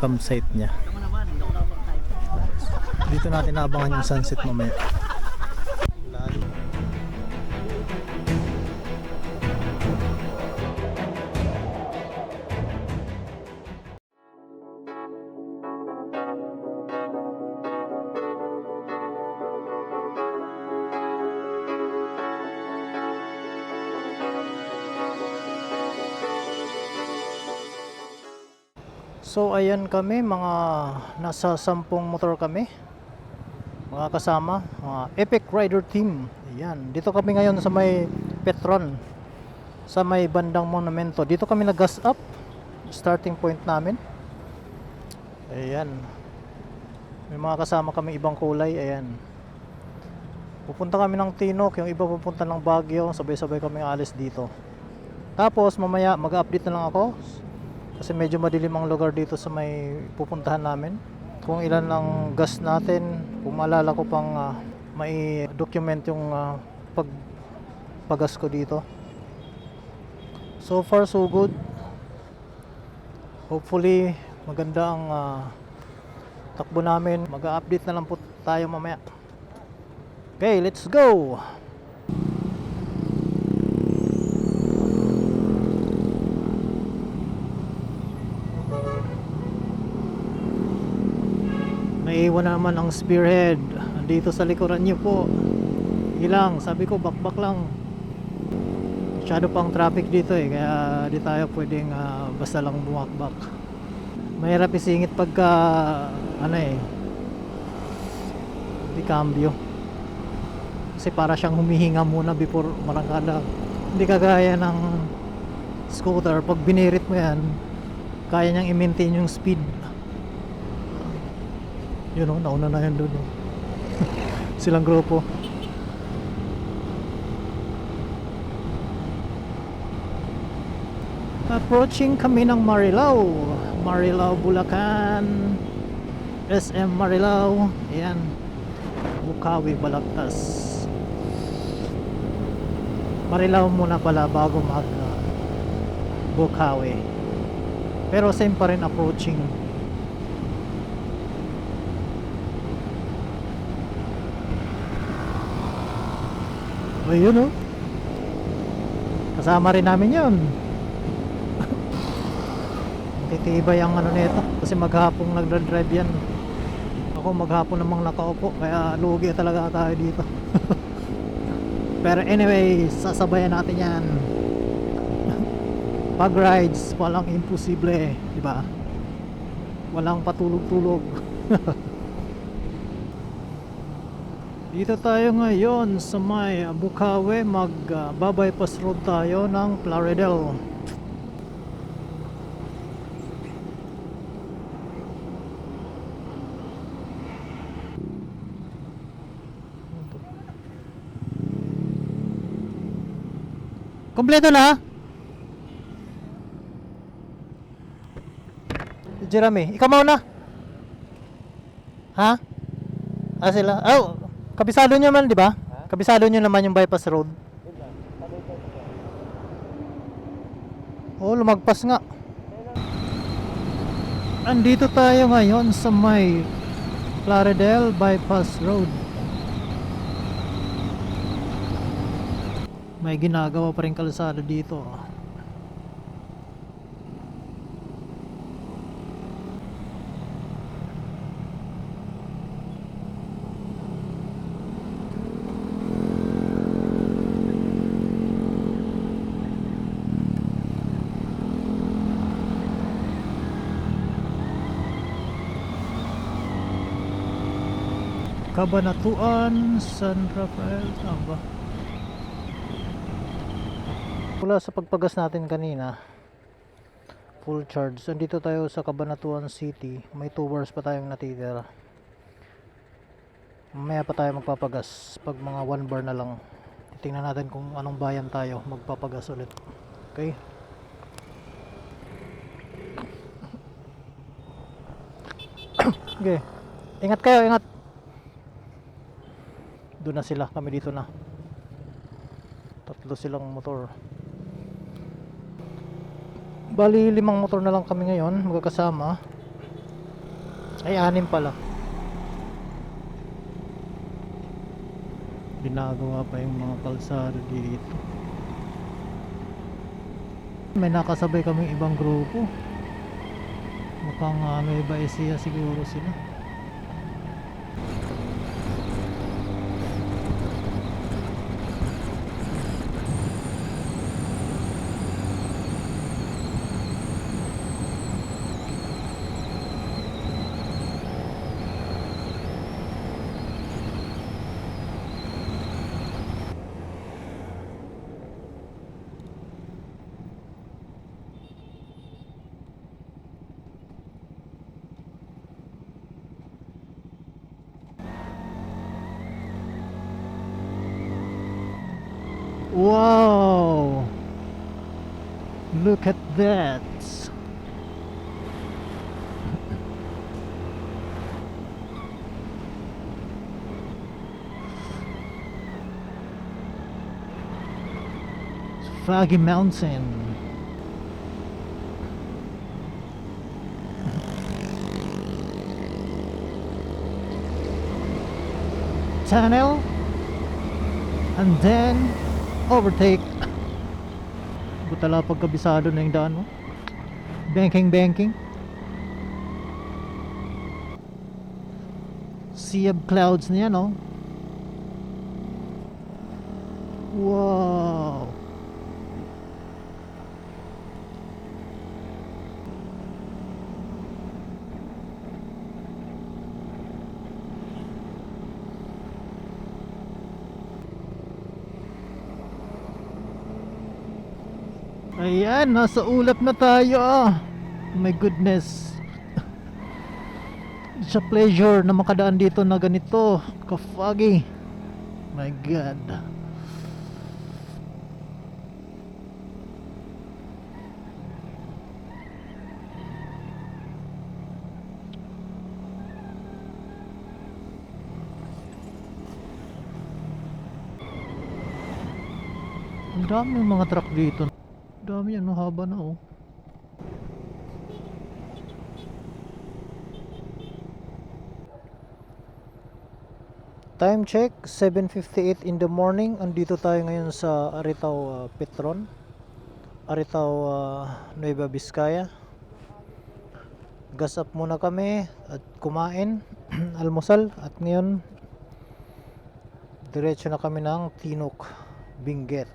Campsite niya. Dito natin naabangan yung sunset mamaya. So ayan kami, mga nasa 10 motor kami, mga kasama, mga Epic Rider Team. Ayan, dito kami ngayon sa may Petron, sa may bandang monumento. Dito kami nag-gas up, starting point namin. Ayan, may mga kasama kami ibang kulay. Ayan, pupunta kami ng Tinok, yung iba pupunta ng Baguio. Sabay-sabay kami alis dito. Tapos mamaya mag-update na lang ako, kasi medyo madilim ang lugar dito sa may pupuntahan namin. Kung ilan ang gas natin, kung maalala ko pang may document yung paggas ko dito. So far so good. Hopefully maganda ang takbo namin. Mag-update na lang po tayo mamaya. Okay, let's go! Naiwan naman ang spearhead andito sa likuran nyo po. Ilang, sabi ko bakbak lang. Masyado pang traffic dito kaya di tayo pwedeng basta lang bumakbak. Mahirap isingit pagka di cambio, kasi para siyang humihinga muna before marangkada. Hindi kagaya ng scooter, pag binirit mo yan kaya niyang i-maintain yung speed. Yun nauna na yan doon silang grupo. Approaching kami ng Marilao, Bulacan, SM Marilao. Ayan, Bukawi, Balagtas. Marilao muna pala bago mag Bukawi, pero same pa rin approaching. Ayun kasama rin namin yun. Titibay ang nito, kasi maghapong nagdadrive yan. Ako maghapon namang nakaupo, kaya lugi talaga tayo dito. Pero anyway, sasabayan natin yan. Pag rides walang imposible, diba? Walang patulog-tulog. Dito tayo ngayon sa may Bukawi, mag-bypass road tayo ng Plaridel. Kompleto na? Jeremy, ikaw mauna? Ha? Sila? Kabisado nyo man, di ba? Kabisado nyo naman yung bypass road. Lumagpas nga. Andito tayo ngayon sa may Plaridel bypass road. May ginagawa pa rin kalsada dito. Cabanatuan, San Rafael, tama ba? Mula sa pagpagas natin kanina, full charge. Andito tayo sa Cabanatuan City. May 2 hours pa tayong natitira. Mamaya pa tayo magpapagas. Pag mga 1 bar na lang, titingnan natin kung anong bayan tayo magpapagas ulit. Okay? Okay. Ingat kayo, ingat. Doon na sila, kami dito na. 3 silang motor. Bali 5 motor na lang kami ngayon magkakasama. Ay 6 pala. Ginagawa pa yung mga kalsada dito. May nakasabay kaming ibang grupo. Mukhang may baesiya siguro sila. Wow! Look at that! Foggy Mountain. Tunnel. And then overtake. Butala pagkabisado na yung daan mo. Banking. Sea of clouds na yan, oh. Wow. Ayan, nasa ulap na tayo. My goodness. It's a pleasure na makadaan dito na ganito ka-foggy. My God. Ang daming mga truck dito. Dami ano, haba na oh. Time check 7:58 in the morning. Andito tayo ngayon sa Aritao Petron, Aritao Nueva Vizcaya. Gas up muna kami at kumain almusal at ngayon diretso na kami ng Tinok Benguet.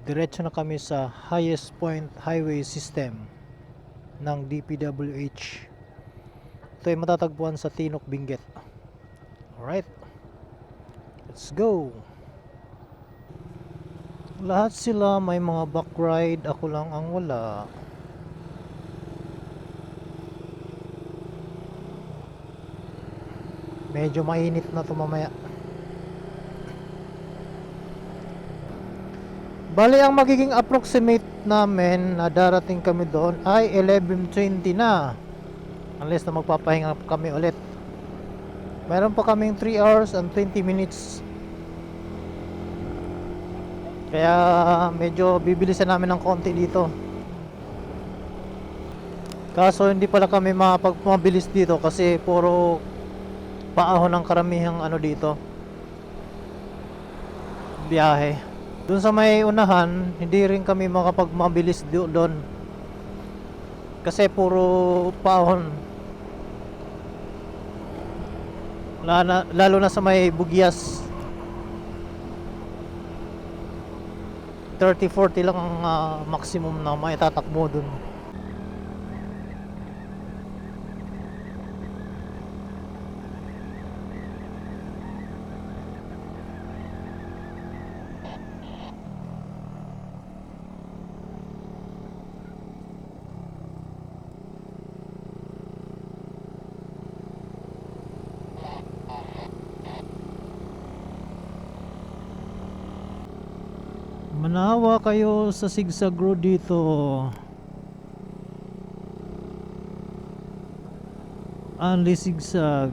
Diretso na kami sa highest point highway system ng DPWH. Ito ay matatagpuan sa Tinok Benguet. Alright, let's go. Lahat sila may mga back ride, ako lang ang wala. Medyo mainit na ito mamaya. Bali ang magiging approximate namin na darating kami doon ay 11:20 na. Unless na magpapahinga kami ulit. Meron pa kaming 3 hours and 20 minutes. Kaya medyo bibilisan namin ng konti dito. Kaso hindi pala kami mapagmabilis dito kasi puro paahon ng karamihang ano dito. Biyahe. Doon sa may unahan, hindi rin kami makapagmabilis doon. Kasi puro paahon. Lalo na sa may Bugyas. 30-40 lang ang maximum na maitatakbo doon. Manawa kayo sa zigzag road dito. Only zigzag.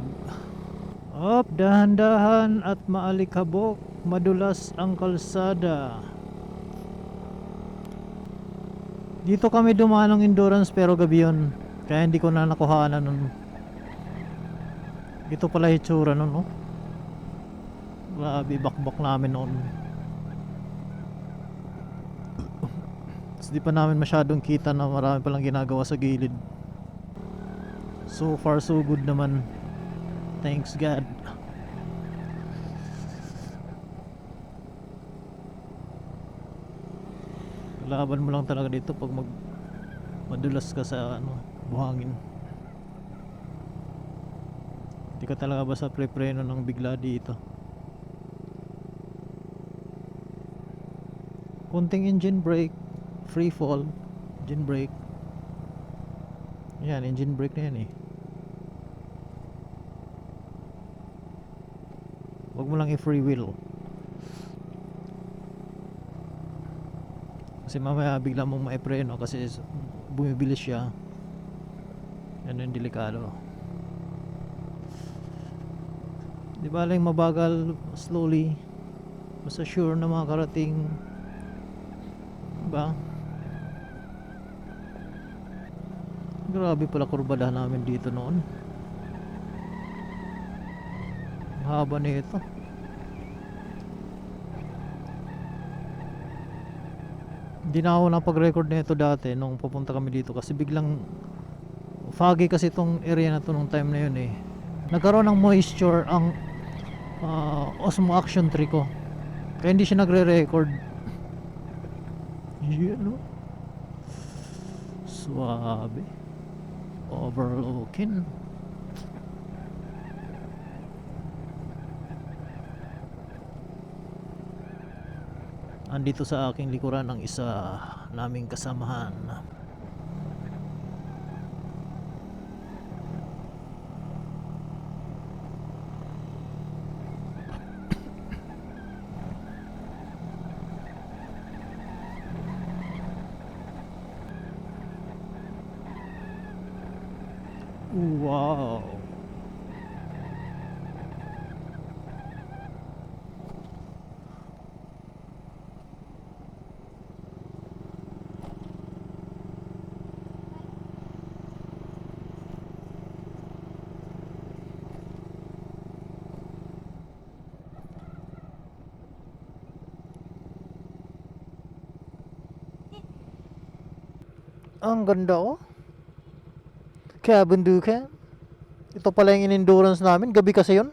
Up, dahan-dahan at maalikabok. Madulas ang kalsada. Dito kami dumaan ng endurance pero gabi yun. Kaya hindi ko na nakuhaan nun. Ito pala hitsura nun, no? Grabe, bakbak namin noon. Tapos di pa namin masyadong kita na marami palang ginagawa sa gilid. So far so good naman. Thanks God. Laban mo lang talaga dito pag madulas ka sa buhangin. Hindi ka talaga basta pre-preno ng bigla dito. Konting engine brake, free fall, engine brake. Yan, engine brake na yan eh. Huwag mo lang i-free wheel. Kasi mamaya bigla mong maipreno kasi bumibilis siya. Yan yung delikado. Di ba lang mabagal, slowly. Basta sure na makakarating. Diba? Grabe pala kurbada namin dito noon. Haba na ito. Hindi na ako napag-record na ito dati nung pupunta kami dito kasi biglang foggy kasi itong area na to nung time na yun eh. Nagkaroon ng moisture ang Osmo Action 3 ko. Kaya hindi siya nagre-record. Yan, no? Suabe. Overlooking. Andito sa aking likuran ang isa naming kasamahan. Wow. Ang ganda oh. Kaya bundukan. Ito pala yung in-endurance namin. Gabi kasi yun.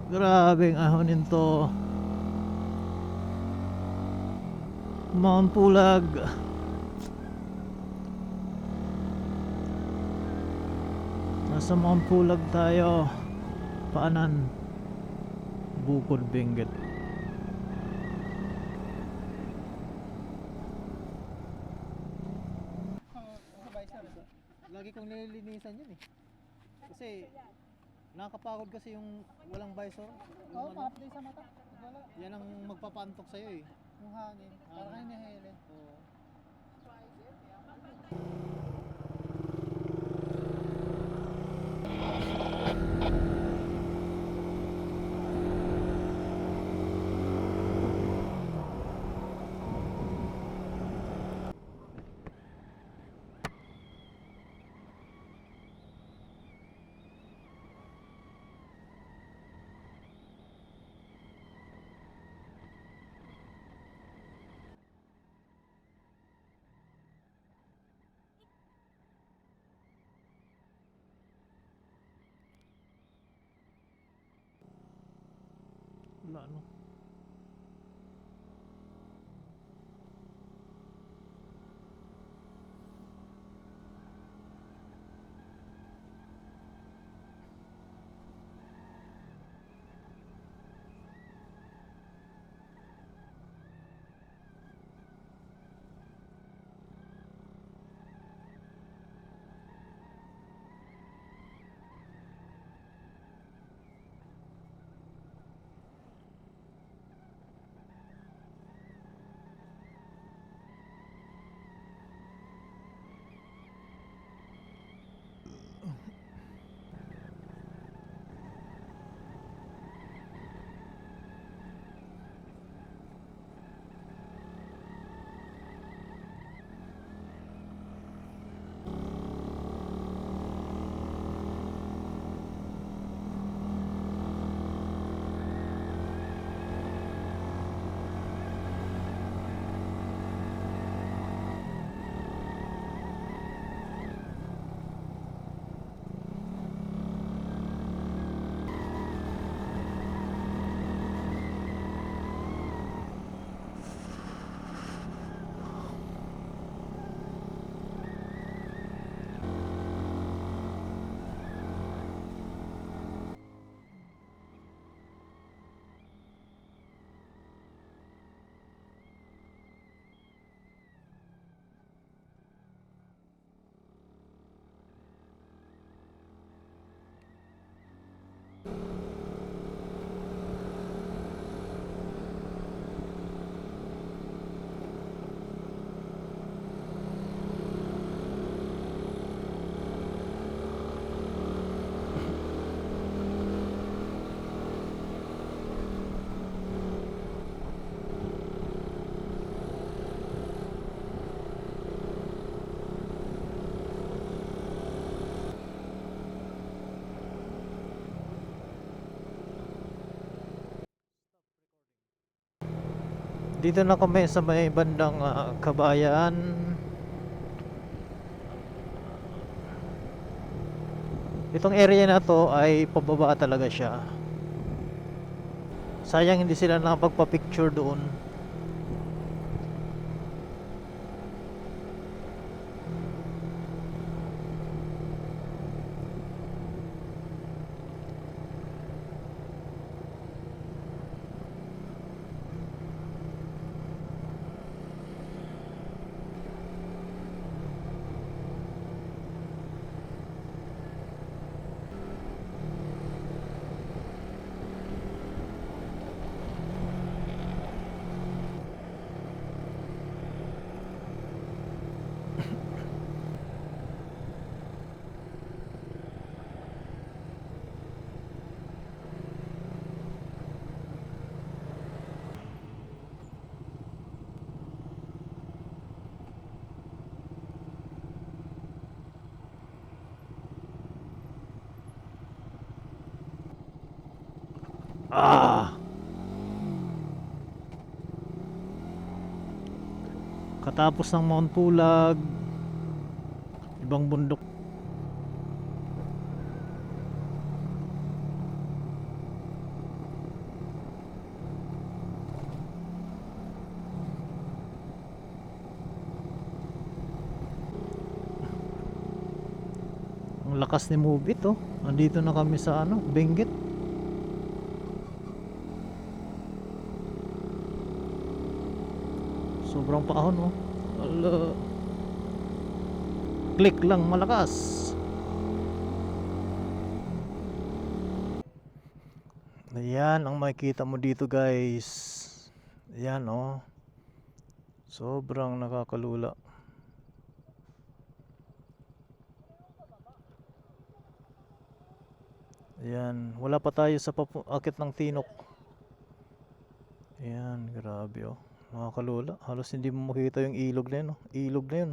Grabeng ahonin to. Mount Pulag. Nasa Mount Pulag tayo. Paanan. Bukod Benguet. Lagi kong nililinisan yun eh. Kasi nakakapagod kasi yung walang visor. Oo, ma-apply sa mata. Wala. Yan ang magpapantok sa'yo eh. Yung hangin. Parang kayo nahihili. Oo. Wala no. Dito na kami sa may bandang Kabayan. Itong area na to ay pababa talaga siya. Sayang hindi sila nakapagpa-picture doon. Ah! Katapos ng Mount Pulag, ibang bundok. Ang lakas ni Move It, oh. Nandito na kami sa Benguet. Sobrang paahon, oh. Ala. Click lang malakas. Ayan ang makikita mo dito, guys. Ayan, oh. Sobrang nakakalula. Ayan, wala pa tayo sa akit ng Tinok. Ayan, grabe, oh. Nakakalula. Halos hindi mo makita yung ilog na yun, oh. Ilog na yun.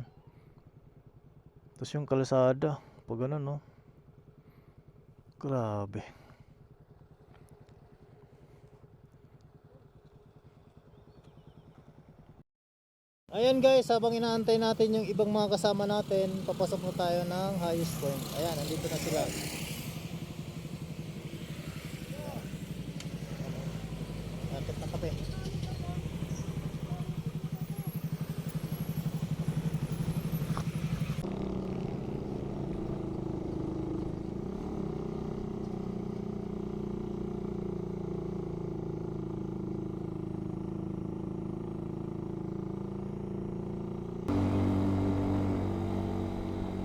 Tapos yung kalsada, pag ganun, no? Grabe. Ayan, guys, habang inaantay natin yung ibang mga kasama natin, papasok na tayo ng highest point. Ayan, nandito na sila. Akit na kape.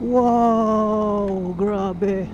Wow, grabe.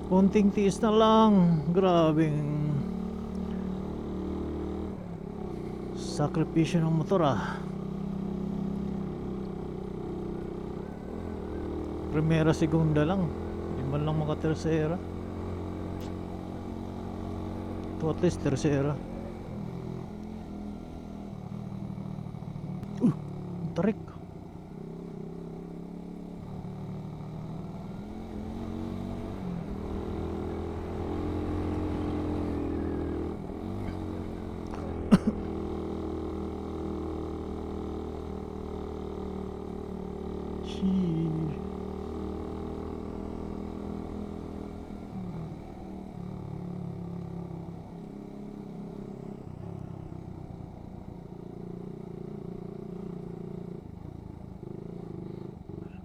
Konting tiis na lang. Grabing sakripisyo ng motor, ah. Primera, segunda lang. Hindi man lang maka-tercera. To at least tercera. Tarik.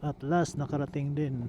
At last nakarating din.